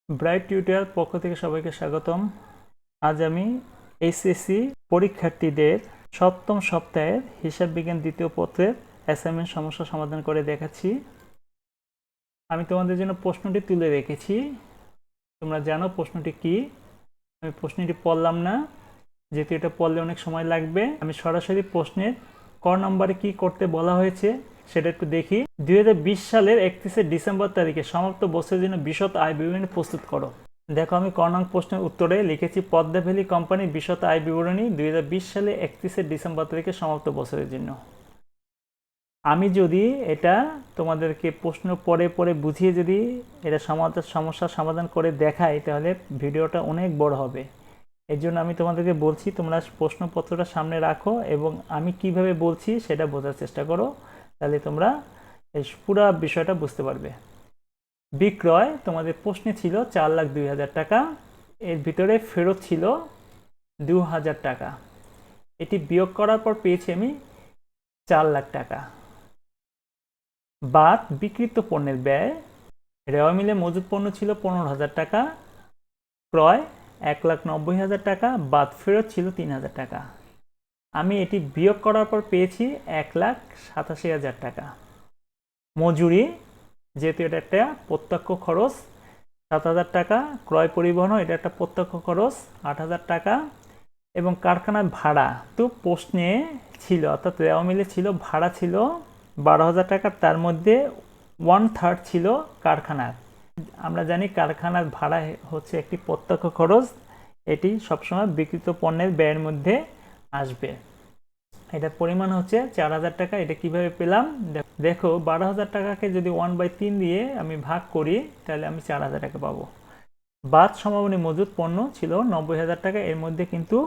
Bright tutorial পক্ষ থেকে সবাইকে স্বাগতম। আজ আমি এইচএসসি পরীক্ষার্থীদের সপ্তম সপ্তাহের হিসাব বিজ্ঞান দ্বিতীয় পত্রের অ্যাসাইনমেন্ট সমস্যা সমাধান করে দেখাচ্ছি। আমি তোমাদের জন্য প্রশ্নটি তুলে রেখেছি, তোমরা জানো প্রশ্নটি কি। আমি প্রশ্নটি পড়লাম না, যেহেতু এটা পড়লে অনেক সময় লাগবে। আমি সরাসরি প্রশ্নের ক নম্বরে কি করতে বলা হয়েছে সেটা একটু দেখি। 2020 সালের 31শে ডিসেম্বর তারিখে সমাপ্ত বছরের জন্য বিশদ আয় বিবরণী প্রস্তুত করো। দেখো, আমি ক নং প্রশ্নের উত্তরে লিখেছি পদ্মা ভ্যালি কোম্পানির বিশদ আয় বিবরণী 2020 সালে 31শে ডিসেম্বর তারিখে সমাপ্ত বছরের জন্য। আমি যদি এটা তোমাদেরকে প্রশ্ন পরে পরে বুঝিয়ে যদি এটা সমস্যার সমাধান করে দেখাই, তাহলে ভিডিওটা অনেক বড় হবে। এর জন্য আমি তোমাদেরকে বলছি, তোমরা প্রশ্নপত্রটা সামনে রাখো এবং আমি কিভাবে বলছি সেটা বোঝার চেষ্টা করো, তাহলে তোমরা এই পুরো বিষয়টা বুঝতে পারবে। বিক্রয় তোমাদের প্রশ্নে ছিল 4,02,000 টাকা, এর ভিতরে ফেরত ছিল 2,000 টাকা। এটি বিয়োগ করার পর পেয়েছি আমি 4 লাখ টাকা। বাদ বিক্রিত পণ্যের ব্যয়, রেওয়া মিলে মজুত পণ্য ছিল 15,000 টাকা, ক্রয় 1,90,000 টাকা, বাদ ফেরত ছিল 3,000 টাকা। আমি এটি বিয়োগ করার পর পেয়েছি 1,87,000 টাকা। মজুরি, যেহেতু এটা একটা প্রত্যক্ষ খরচ, 7,000 টাকা। ক্রয় পরিবহন, এটা একটা প্রত্যক্ষ খরচ, 8,000 টাকা। এবং কারখানার ভাড়া তো প্রশ্নে ছিল, অর্থাৎ রেওয়া মিলে ছিল ভাড়া ছিল 12,000 টাকা, তার মধ্যে 1/3 ছিল কারখানার। আমরা জানি কারখানার ভাড়া হচ্ছে একটি প্রত্যক্ষ খরচ, এটি সবসময় বিক্রিত পণ্যের ব্যয়ের মধ্যে আসবে। এটার পরিমাণ হচ্ছে 4,000 টাকা। এটা কিভাবে পেলাম দেখো, 12,000 টাকাকে যদি 1/3 দিয়ে আমি ভাগ করি, তাহলে আমি 4,000 টাকা পাবো। বাদ সমাপনী মজুত পণ্য ছিল 90,000 টাকা, এর মধ্যে কিন্তু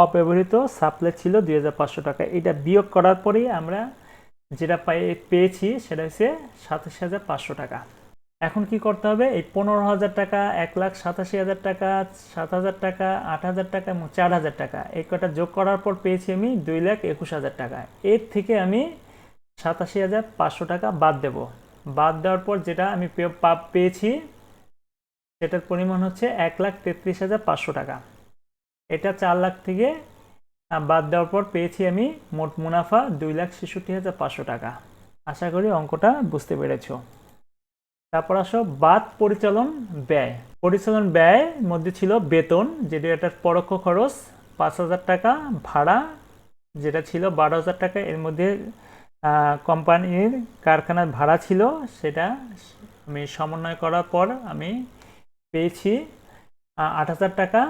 অব্যবহৃত সাপ্লাই ছিল 2,500 টাকা। এটা বিয়োগ করার পরেই আমরা যেটা পেয়েছি সেটা হচ্ছে 27,500 টাকা। এখন কি করতে হবে, এই 15,000 টাকা, 1,87,000 টাকা, 7,000 টাকা, 8,000 টাকা এবং 4,000 টাকা, এই কটা যোগ করার পর পেয়েছি আমি 2,21,000 টাকা। এর থেকে আমি 87,500 টাকা বাদ দেব। বাদ দেওয়ার পর যেটা আমি পেয়েছি সেটার পরিমাণ হচ্ছে 1,33,500 টাকা। এটা 4 লাখ থেকে বাদ দেওয়ার পর পেয়েছি আমি মোট মুনাফা 2,66,500 টাকা। আশা করি অঙ্কটা বুঝতে পেরেছো। তারপর আসো বাদ পরিচালন ব্যয়। পরিচালন ব্যয়ের মধ্যে ছিল বেতন, যেটা একটা পরোক্ষ খরচ 5,000 টাকা, ভাড়া যেটা ছিল 12,000 টাকা, এর মধ্যে কোম্পানির কারখানার ভাড়া ছিল, সেটা আমি সমন্বয় করার পর আমি পেয়েছি 8,000 টাকা।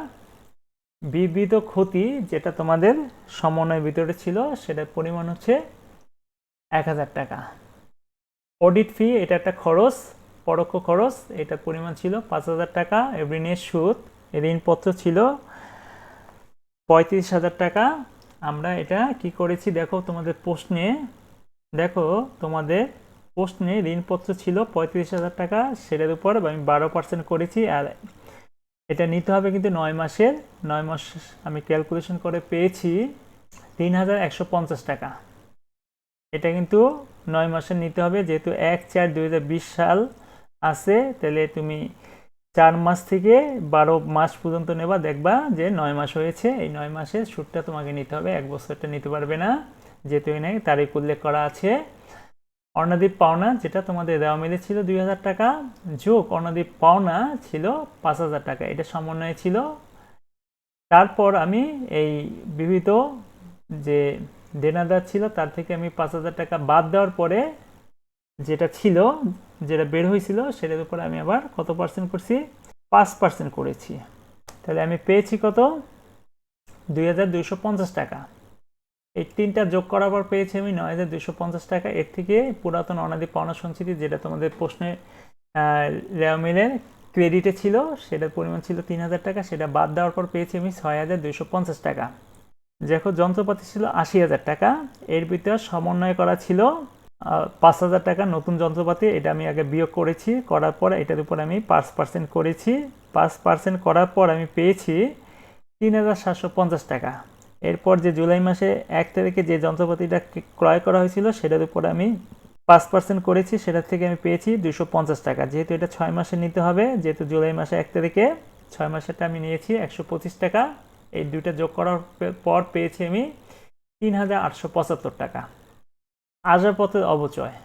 বিবিধ ক্ষতি, যেটা তোমাদের সমন্বয়ের ভিতরে ছিল, সেটার পরিমাণ হচ্ছে 1,000 টাকা। অডিট ফি, এটা একটা খরচ, পরোক্ষ খরচ, এটার পরিমাণ ছিল 5,000 টাকা। ঋণের সুদ, ঋণপত্র ছিল 35,000 টাকা। আমরা এটা কি করেছি দেখো, তোমাদের প্রশ্নে ঋণপত্র ছিল 35,000 টাকা, সেটার উপর আমি 12% করেছি। আর এটা নিতে হবে কিন্তু 9 মাসের, 9 মাস আমি ক্যালকুলেশন করে পেয়েছি 3,150 টাকা। এটা কিন্তু 9 মাসের নিতে হবে, যেহেতু 1/4/2020 সাল আছে, তাহলে তুমি 4 মাস থেকে 12 মাস পর্যন্ত নেবা, দেখবা যে 9 মাস হয়েছে। এই 9 মাসের সুদটা তোমাকে নিতে হবে, 1 বছরটা নিতে পারবে না, যেহেতু এখানে তারিখ উল্লেখ করা আছে। অর্ণাদ্বীপ পাওনা, যেটা তোমাদের দেওয়া মিলে ছিল 2,000 টাকা, যোগ অর্ণাদ্বীপ পাওনা ছিল 5,000 টাকা, এটা সমন্বয় ছিল। তারপর আমি এই বিবিধ যে দেনাদার ছিল তার থেকে আমি 5,000 টাকা বাদ দেওয়ার পরে যেটা বের হয়েছিল সেটার উপরে আমি আবার কত পার্সেন্ট করছি, 5% করেছি। তাহলে আমি পেয়েছি কত, 2,250 টাকা। এই তিনটা যোগ করার পর পেয়েছি আমি 9,250 টাকা। এর থেকে পুরাতন অনাদি পাওনা সঞ্চিতি, যেটা তোমাদের প্রশ্নে রেওয়া মিলের ক্রেডিটে ছিল, সেটার পরিমাণ ছিল 3,000 টাকা, সেটা বাদ দেওয়ার পর পেয়েছি আমি 6,250 টাকা। দেখো, যন্ত্রপাতি ছিল 80,000 টাকা, এর ভিতরে সমন্বয় করা ছিল 5,000 টাকা নতুন যন্ত্রপাতি, এটা আমি আগে বিয়োগ করেছি, করার পর এটার উপর আমি 5% করেছি। 5% করার পর আমি পেয়েছি 3,750 টাকা। এরপর যে জুলাই মাসে 1 তারিখে যে যন্ত্রপাতিটা ক্রয় করা হয়েছিল, সেটার উপর আমি 5% করেছি, সেটা থেকে আমি পেয়েছি 250 টাকা। যেহেতু এটা 6 মাসে নিতে হবে, যেহেতু জুলাই মাসে 1 তারিখে 6 মাসেরটা আমি নিয়েছি 125 টাকা। এই দুইটা যোগ করার পর পেয়েছি আমি 3875 টাকা। আসবাবপত্রের অবচয়,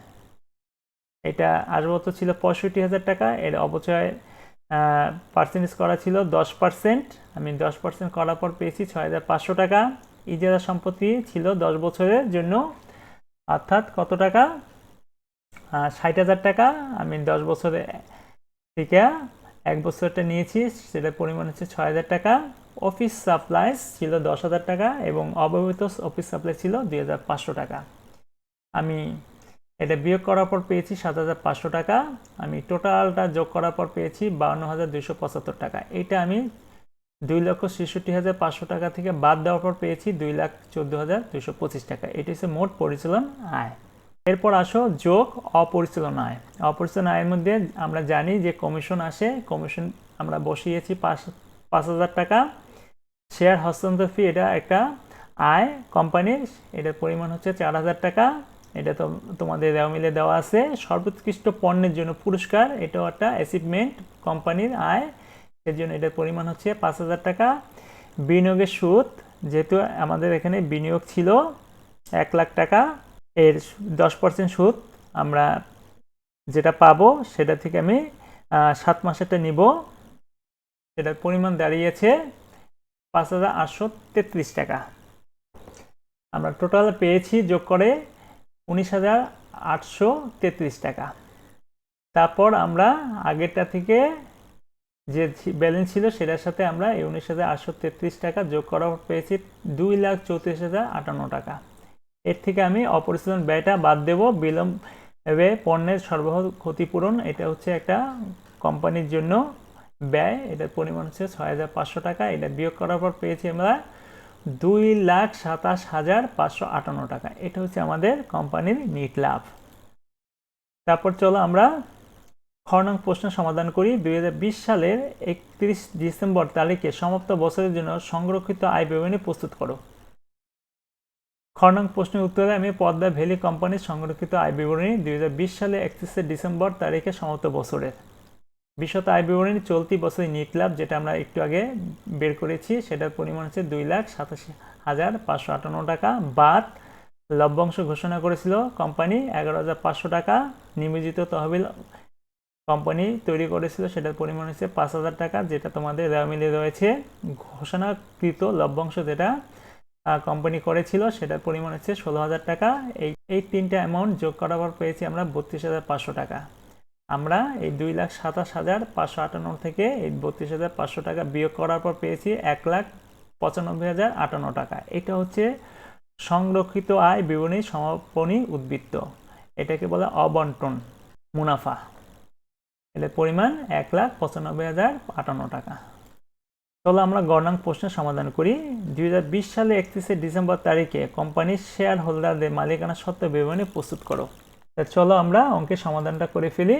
এটা আসবাবপত্র ছিল 65,000 টাকা, এর অবচয় পার্সেন্টেজ করা ছিল 10%। আমি 10% করার পর পেয়েছি 6,500 টাকা। ইজারা সম্পত্তি ছিল 10 বছরের জন্য, অর্থাৎ কত টাকা? 60,000 টাকা। আমি 10 বছরে থেকে 1 বছরটা নিয়েছি, সেটার পরিমাণ হচ্ছে 6,000 টাকা। অফিস সাপ্লাইস ছিল 10,000 টাকা এবং অব্যবহৃত অফিস সাপ্লাই ছিল 2,500 টাকা। আমি এটা বিয়োগ করার পর পেয়েছি 7,500 টাকা। আমি টোটালটা যোগ করার পর পেয়েছি 52,275 টাকা। এটা আমি 2,66,500 টাকা থেকে বাদ দেওয়ার পর পেয়েছি 2,14,225 টাকা। এটি হচ্ছে মোট পরিচালন আয়। এরপর আসো যোগ অপরিচালন আয়। অপরিচালন আয়ের মধ্যে আমরা জানি যে কমিশন আসে, কমিশন আমরা বসিয়েছি 5,000 টাকা। শেয়ার হস্তান্তর ফি, এটা একটা আয় কোম্পানির, এটার পরিমাণ হচ্ছে 4,000 টাকা। এটা তো তোমাদের মিলে দেওয়া আছে। সর্বোৎকৃষ্ট পণ্যের জন্য পুরস্কার, এটাও একটা অ্যাচিভমেন্ট কোম্পানির আয়, এর জন্য এটার পরিমাণ হচ্ছে 5,000 টাকা। বিনিয়োগের সুদ, যেহেতু আমাদের এখানে বিনিয়োগ ছিল 1 লাখ টাকা, এর 10% সুদ আমরা যেটা পাবো সেটা থেকে আমি 7 মাসেরটা নিব, সেটার পরিমাণ দাঁড়িয়েছে 5,833 টাকা। আমরা টোটাল পেয়েছি যোগ করে 19,833 টাকা। তারপর আমরা আগেরটা থেকে যে ব্যালেন্স ছিল সেটার সাথে আমরা এই 19,833 টাকা যোগ করা পেয়েছি 2,34,058 টাকা। এর থেকে আমি অপরিচালন ব্যয়টা বাদ দেব। বিলম্বে পণ্যের সরবরাহ ক্ষতিপূরণ, এটা হচ্ছে একটা কোম্পানির জন্য ব্যয়, এটার পরিমাণ হচ্ছে 6,500 টাকা। এটা বিয়োগ করার পর পেয়েছি আমরা 2,27,558 টাকা। এটা হচ্ছে আমাদের কোম্পানির নিট লাভ। তারপর চলো আমরা খ নং প্রশ্ন সমাধান করি। 2020 সালের 31 ডিসেম্বর তারিখে সমাপ্ত বছরের জন্য সংরক্ষিত আয় বিবরণী প্রস্তুত করো। খ নং প্রশ্নের উত্তরে আমি পদ্মা ভ্যালি কোম্পানির সংরক্ষিত আয় বিবরণী 2020 সালে 31 ডিসেম্বর তারিখে সমাপ্ত বছরের বিশদ আয় বিবরণী চলতি বছরের নিট লাভ, যেটা আমরা একটু আগে বের করেছি, সেটার পরিমাণ হচ্ছে 2,87,558 টাকা। বাদ লভ্যাংশ ঘোষণা করেছিল কোম্পানি 11,500 টাকা। নিয়োজিত তহবিল কোম্পানি তৈরি করেছিল, সেটার পরিমাণ হচ্ছে 5,000 টাকা, যেটা তোমাদের মিলে রয়েছে। ঘোষণাকৃত লভ্যাংশ যেটা কোম্পানি করেছিল সেটার পরিমাণ হচ্ছে 16,000 টাকা। এই তিনটা অ্যামাউন্ট যোগ করার পর পেয়েছি আমরা 32,500 টাকা। আমরা এই 2,27,558 থেকে এই 32,500 টাকা বিয়োগ করার পর পেয়েছি 1,95,058 টাকা। এটা হচ্ছে সংরক্ষিত আয় বিবরণী সমাপনী উদ্বৃত্ত, এটাকে বলে অবন্টন মুনাফা। এর পরিমাণ 1,95,058 টাকা। চলো আমরা গণনাঙ্ক প্রশ্নের সমাধান করি। 2020 সালে 31 ডিসেম্বর তারিখে কোম্পানির শেয়ার হোল্ডারদের মালিকানা সত্ত্ব বিবরণী প্রস্তুত করো। চলো আমরা অঙ্কের সমাধানটা করে ফেলি।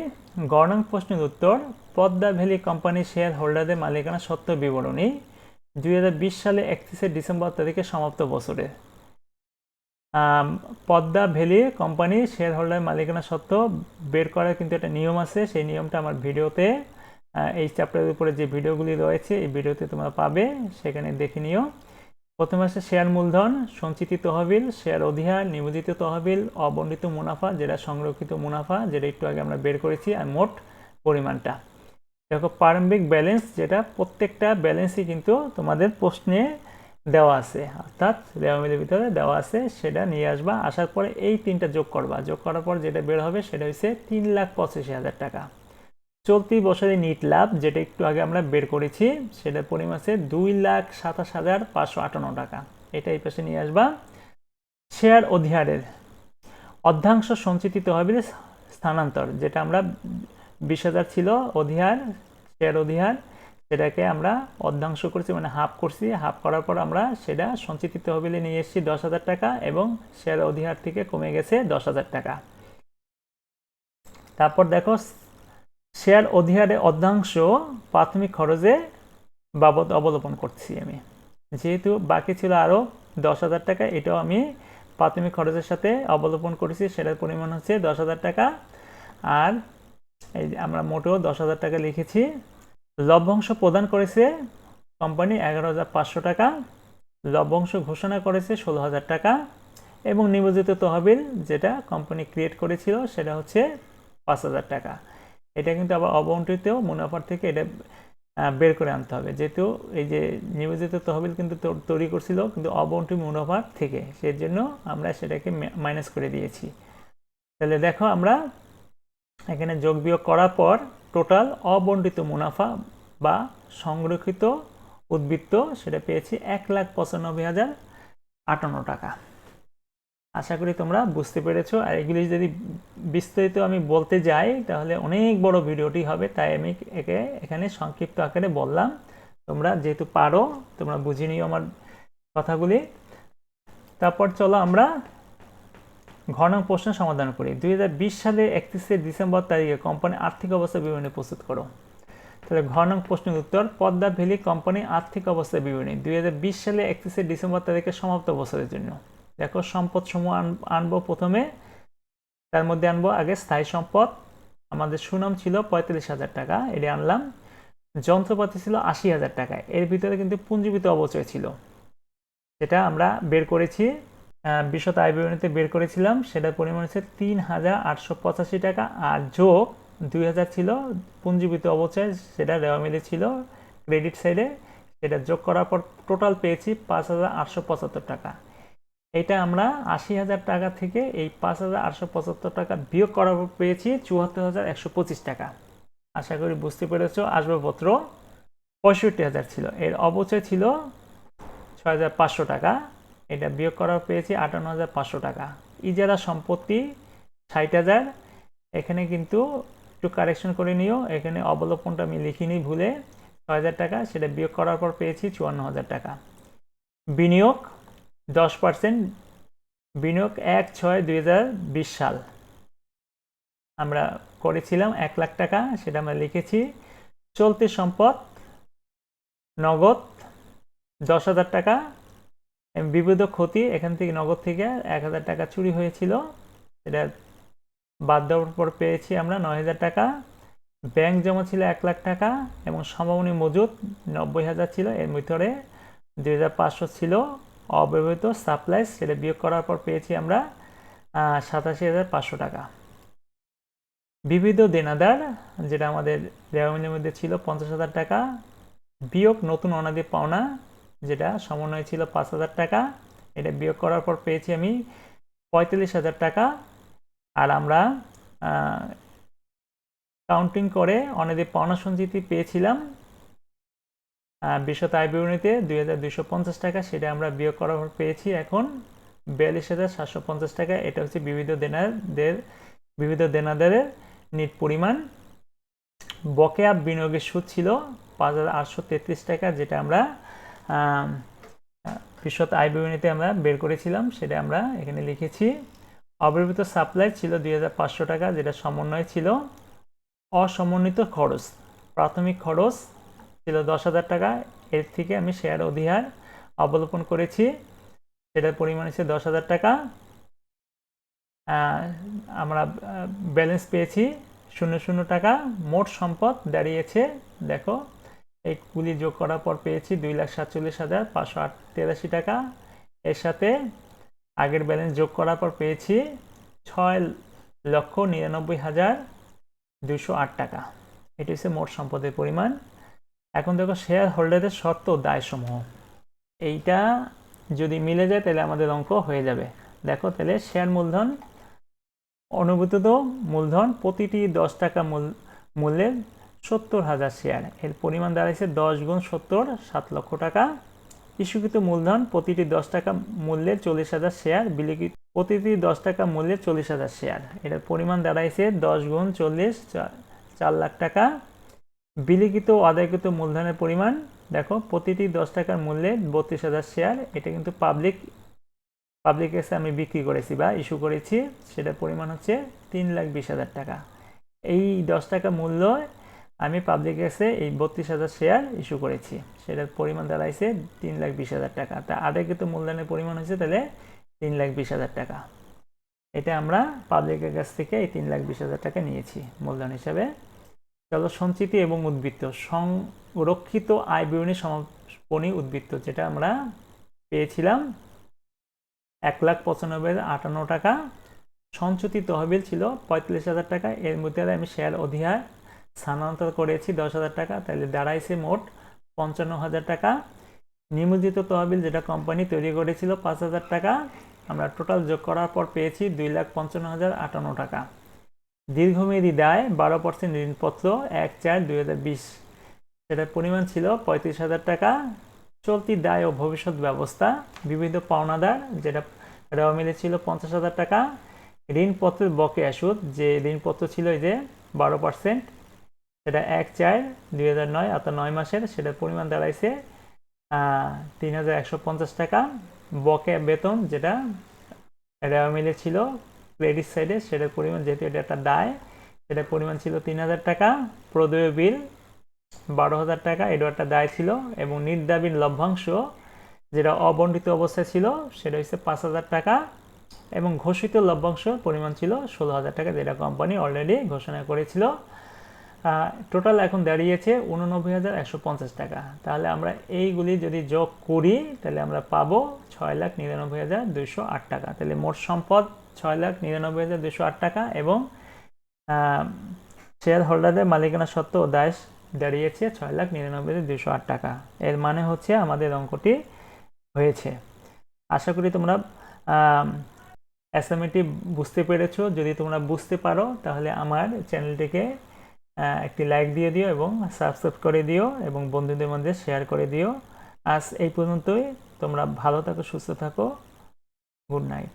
গণনাঙ্ক প্রশ্নের উত্তর, পদ্মা ভ্যালি কোম্পানির শেয়ার হোল্ডারদের মালিকানা সত্ত্ব বিবরণী 2020 সালে 31 ডিসেম্বর তারিখে সমাপ্ত বছরে। পদ্মা ভ্যালি কোম্পানির শেয়ার হোল্ডার মালিকানা সত্ত্ব বের করার কিন্তু একটা নিয়ম আছে, সেই নিয়মটা আমার ভিডিওতে, এই চ্যাপ্টারের উপরে যে ভিডিওগুলি রয়েছে এই ভিডিওতে তোমরা পাবে, সেখানে দেখে নিও। প্রথমে আছে শেয়ার মূলধন, সঞ্চিত তহবিল, শেয়ার অধিহার, নিবেদিত তহবিল, অবন্টিত মুনাফা যেটা সংরক্ষিত মুনাফা, যেটা একটু আগে আমরা বের করেছি, আর মোট পরিমাণটা। দেখো প্রারম্ভিক ব্যালেন্স, যেটা প্রত্যেকটা ব্যালেন্সই কিন্তু তোমাদের প্রশ্নে দেওয়া আছে, অর্থাৎ রেওয়ামিলের ভিতরে দেওয়া আছে, সেটা নিয়ে আসবা। আসার পরে এই তিনটা যোগ করবা, যোগ করার পর যেটা বের হবে সেটা হচ্ছে 3,85,000 টাকা। চলতি বছরে নিট লাভ, যেটা একটু আগে আমরা বের করেছি, সেটার পরিমাণ আছে 2,27,558 টাকা। এটা এই পাশে নিয়ে আসবা। শেয়ার অধিহারের অর্ধাংশ সঞ্চিত তহবিল স্থানান্তর, যেটা আমরা 20,000 ছিল অধিহার, শেয়ার অধিহার, সেটাকে আমরা অর্ধাংশ করছি, মানে হাফ করছি। হাফ করার পর আমরা সেটা সঞ্চিত তহবিলে নিয়ে এসেছি 10,000 টাকা এবং শেয়ার অধিহার থেকে কমে গেছে 10,000 টাকা। তারপর দেখো শেয়ার অধিহারে অর্ধাংশ প্রাথমিক খরচে বাবদ অবলোকন করছি আমি, যেহেতু বাকি ছিল আরও 10,000 টাকা, এটাও আমি প্রাথমিক খরচের সাথে অবলোপন করেছি সেটার পরিমাণ হচ্ছে 10,000 টাকা। আর এই যে আমরা মোটেও 10,000 টাকা লিখেছি। লভ্যাংশ প্রদান করেছে কোম্পানি 11,500 টাকা, লভ্যাংশ ঘোষণা করেছে 16,000 টাকা এবং নিয়োজিত তহবিল যেটা কোম্পানি ক্রিয়েট করেছিল সেটা হচ্ছে 5,000 টাকা। এটা কিন্তু আবার অবন্টিত মুনাফার থেকে এটা বের করে আনতে হবে, যেহেতু এই যে নিয়োজিত তহবিল কিন্তু তৈরি করছিল কিন্তু অবন্টিত মুনাফার থেকে, সেই জন্য আমরা সেটাকে মাইনাস করে দিয়েছি। তাহলে দেখো আমরা এখানে যোগ বিয়োগ করার পর টোটাল অবন্টিত মুনাফা বা সংরক্ষিত উদ্বৃত্ত সেটা পেয়েছি 1,95,058 টাকা। আশা করি তোমরা বুঝতে পেরেছো। আর এগুলি যদি বিস্তারিত আমি বলতে যাই তাহলে অনেক বড় ভিডিওটি হবে, তাই আমি এখানে সংক্ষিপ্ত আকারে বললাম। তোমরা যেহেতু পারো তোমরা বুঝে নিও আমার কথাগুলি। তারপর চলো আমরা ঘ নং প্রশ্ন সমাধান করি। 2020 সালে 31 ডিসেম্বর তারিখে কোম্পানির আর্থিক অবস্থা বিবরণী প্রস্তুত করো। তাহলে ঘ নং প্রশ্নের উত্তর, পদ্মা ভ্যালি কোম্পানি আর্থিক অবস্থা বিবরণী 2020 সালে 31 ডিসেম্বর তারিখে সমাপ্ত বছরের জন্য। দেখো সম্পদ সমূহ আনবো প্রথমে, তার মধ্যে আনবো আগে স্থায়ী সম্পদ। আমাদের সুনাম ছিল 45,000 টাকা, এটি আনলাম। যন্ত্রপাতি ছিল 80,000 টাকা, এর ভিতরে কিন্তু পুঞ্জীভূত অবচয় ছিল, সেটা আমরা বের করেছি বিশদ আয় বিবরণীতে বের করেছিলাম। সেটার পরিমাণ হচ্ছে 3,885 টাকা, আর যোগ 2,000 ছিল পুঞ্জীভূত অবচয়, সেটা রেওয়া মিলে ছিল ক্রেডিট সাইডে, সেটা যোগ করার পর টোটাল পেয়েছি 5,875 টাকা। এটা আমরা 80,000 টাকা থেকে এই 5,875 টাকা বিয়োগ করার পর পেয়েছি 74,125 টাকা। আশা করি বুঝতে পেরেছ। আসবাবপত্র 65,000 ছিল, এর অবচয় ছিল 6,500 টাকা, এটা বিয়োগ করার পেয়েছি 58,500 টাকা। ইজারা সম্পত্তি 60,000, এখানে কিন্তু একটু কারেকশন করে নিও, এখানে অবলোপনটা আমি লিখিনি ভুলে, 6,000 টাকা, সেটা বিয়োগ করার পর পেয়েছি 54,000 টাকা। বিনিয়োগ 10%, বিনিয়োগ 1/6/2020 সাল আমরা করেছিলাম 1 লাখ টাকা, সেটা আমরা লিখেছি। চলতি সম্পদ নগদ 10,000 টাকা, বিবিধ ক্ষতি এখান থেকে নগদ থেকে 1,000 টাকা চুরি হয়েছিল, এটা বাদ দেওয়ার পর পেয়েছি আমরা 9,000 টাকা। ব্যাংক জমা ছিল 1 লাখ টাকা এবং সম্ভাবনী মজুদ 90,000 ছিল, এর ভিতরে 2,500 ছিল অব্যবহৃত সাপ্লাইস, সেটা বিয়োগ করার পর পেয়েছি আমরা 87,500 টাকা। বিবিধ দেনাদার যেটা আমাদের রেওয়ামিলের মধ্যে ছিল 50,000 টাকা, বিয়োগ নতুন অনাদি পাওনা যেটা সমন্বয় ছিল 5,000 টাকা, এটা বিয়োগ করার পর পেয়েছি আমি 45,000 টাকা। আর আমরা কাউন্টিং করে অনাদি পাওনা সঞ্চিতি পেয়েছিলাম বিশদ আয় বিবরণীতে 2,250 টাকা, সেটা আমরা বিয়োগ করার পর পেয়েছি এখন 42,750 টাকা। এটা হচ্ছে বিবিধ দেনাদারের নিট পরিমাণ। বকেয়া বিনিয়োগের সুদ ছিল 5,833 টাকা, যেটা আমরা বিশদ আয় বিবরণীতে আমরা বের করেছিলাম, সেটা আমরা এখানে লিখেছি। অব্যবহৃত সাপ্লাই ছিল 2,500 টাকা, যেটা সমন্বয় ছিল। অসমন্বিত খরচ, প্রাথমিক খরচ ছিল 10,000 টাকা, এর থেকে আমি শেয়ার অধিহার অবলোপন করেছি, সেটার পরিমাণ হচ্ছে 10,000 টাকা। আমরা ব্যালেন্স পেয়েছি 0 টাকা। মোট সম্পদ দাঁড়িয়েছে, দেখো এইগুলি যোগ করার পর পেয়েছি 2,47,583 টাকা। এর সাথে আগের ব্যালেন্স যোগ করার পর পেয়েছি 6,99,208 টাকা। এটি হচ্ছে মোট সম্পদের পরিমাণ। এখন দেখো শেয়ার হোল্ডারের শর্ত ও দায়সমূহ, এইটা যদি মিলে যায় তাহলে আমাদের অঙ্ক হয়ে যাবে। দেখো তাহলে শেয়ার মূলধন, অনুভূত মূলধন প্রতিটি 10 টাকা মূল্যের 70,000 শেয়ার, এর পরিমাণ দাঁড়াইছে 10 গুণ 70 7 লক্ষ টাকা। ইস্যুকৃত মূলধন প্রতিটি 10 টাকা মূল্যের 40,000 শেয়ার, বিলিখিত প্রতিটি 10 টাকা মূল্যের 40,000 শেয়ার, এটার পরিমাণ দাঁড়াইছে 10 গুণ 40 4 লাখ টাকা। বিলিখিত ও আদায়কৃত মূলধনের পরিমাণ দেখো প্রতিটি 10 টাকার মূল্যে 32,000 শেয়ার, এটা কিন্তু পাবলিক কাছে আমি বিক্রি করেছি বা ইস্যু করেছি, সেটার পরিমাণ হচ্ছে 3,20,000 টাকা। এই 10 টাকা মূল্য আমি পাবলিক কাছে এই 32,000 শেয়ার ইস্যু করেছি, সেটার পরিমাণ দাঁড়াইছে 3,20,000 টাকা। তা আদায়কৃত মূলধনের পরিমাণ হচ্ছে তাহলে 3,20,000 টাকা। এটা আমরা পাবলিকের কাছ থেকে এই 3,20,000 টাকা নিয়েছি মূলধন হিসাবে। চলো সঞ্চিতি এবং উদ্বৃত্ত। সংরক্ষিত আয় বিবরণী সমাপনী উদ্বৃত্ত, যেটা আমরা পেয়েছিলাম 1,95,058 টাকা। সঞ্চিতি তহবিল ছিল 45,000 টাকা। এর মধ্যে আমি শেয়ার অধিহার স্থানান্তর করেছি 10,000 টাকা, তাহলে দাঁড়াইছে মোট 55,000 টাকা। নিয়োজিত তহবিল, যেটা কোম্পানি তৈরি করেছিল, 5,000 টাকা। আমরা টোটাল যোগ করার পর পেয়েছি 2,55,058 টাকা। দীর্ঘমেয়াদী দায় 12% ঋণপত্র 1/4/2020, সেটার পরিমাণ ছিল 35,000 টাকা। চলতি দায় ও ভবিষ্যৎ ব্যবস্থা, বিবিধ পাওনাদার, যেটা রেওয়া মিলে ছিল 50,000 টাকা। ঋণপত্রের বকেয়া সুদ, যে ঋণপত্র ছিল এই যে 12%, সেটা 1/4/2009 অর্থাৎ 9 মাসের, সেটার পরিমাণ দাঁড়াইছে 3,150 টাকা। বকেয়া বেতন, যেটা রেওয়া মিলে ছিল ক্রেডিট সাইডে, সেটার পরিমাণ, যেহেতু এটা একটা দায়, সেটার পরিমাণ ছিল 3,000 টাকা। প্রদেয় বিল 12,000 টাকা, এটা একটা দায় ছিল। এবং নির্দাবিন লভ্যাংশ, যেটা অবণ্ডিত অবস্থায় ছিল, সেটা হচ্ছে 5,000 টাকা। এবং ঘোষিত লভ্যাংশ পরিমাণ ছিল 16,000 টাকা, যেটা কোম্পানি অলরেডি ঘোষণা করেছিল। টোটাল এখন দাঁড়িয়েছে 89,150 টাকা। তাহলে আমরা এইগুলি যদি যোগ করি, তাহলে আমরা পাবো 6,99,208 টাকা। তাহলে মোট সম্পদ 6,99,208 টাকা এবং শেয়ার হোল্ডারদের মালিকানা সত্ত্ব ও দায় দাঁড়িয়েছে 6,99,208 টাকা। এর মানে হচ্ছে আমাদের অঙ্কটি হয়েছে। আশা করি তোমরা অ্যাসাইনমেন্টটি বুঝতে পেরেছো। যদি তোমরা বুঝতে পারো তাহলে আমার চ্যানেলটিকে একটি লাইক দিয়ে দিও এবং সাবস্ক্রাইব করে দিও এবং বন্ধুদের মধ্যে শেয়ার করে দিও। আজ এই পর্যন্তই। তোমরা ভালো থাকো, সুস্থ থাকো। Good night.